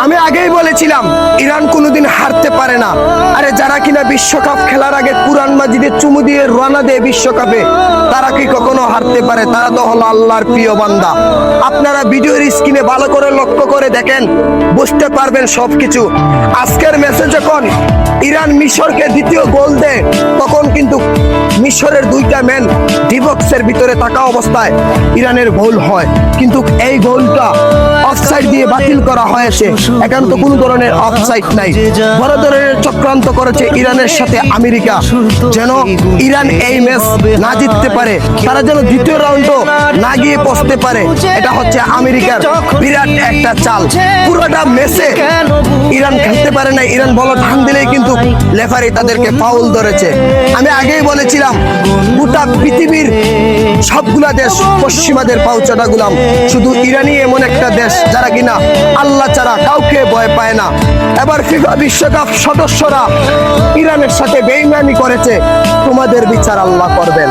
আমি আগেই বলেছিলাম ইরান কোনোদিন হারতে পারে না। আরে যারা কিনা বিশ্বকাপ খেলার আগে কুরআন মাজিদে চুমু দিয়ে রওনা দেয় বিশ্বকাপে, তারা কি কখনো হারতে পারে? তারা তো হলো আল্লাহর প্রিয় বান্দা। আপনারা ভিডিওর স্ক্রিনে ভালো করে লক্ষ্য করে দেখেন, বুঝতে পারবেন সবকিছু। আজকের ম্যাচে যখন ইরান মিশরকে দ্বিতীয় গোল দেয়, তখন কিন্তু মিশরের দুইটা ম্যান ডিবক্সের ভিতরে থাকা অবস্থায় ইরানের গোল হয়, কিন্তু এই গোলটা অফসাইড দিয়ে বাতিল করা হয়েছে। এখন তো কোনো ধরনের অফসাইড নাই। বড় ধরনের চক্রান্ত করেছে ইরানের সাথে আমেরিকা, যেন ইরান এই ম্যাচ না জিততে পারে, তারা যেন দ্বিতীয় রাউন্ডও না গিয়ে পৌঁছতে পারে। এটা হচ্ছে আমেরিকার বিরাট একটা চাল। পুরোটা ম্যাচে ইরান খেলতে পারে না, ইরান বল ধান দিলেই কিন্তু রেফারি তাদেরকে ফাউল ধরেছে। আমি আগেই বলেছিলাম গোটা পৃথিবীর সবগুলা দেশ পশ্চিমাদের পাউচাটা গুলাম, শুধু ইরানই এমন একটা দেশ যারা কিনা আল্লাহ ছাড়া কাউকে ভয় পায় না। এবার ফিফা বিশ্বকাপ সদস্যরা ইরানের সাথে বেঈমানি করেছে, তোমাদের বিচার আল্লাহ করবেন।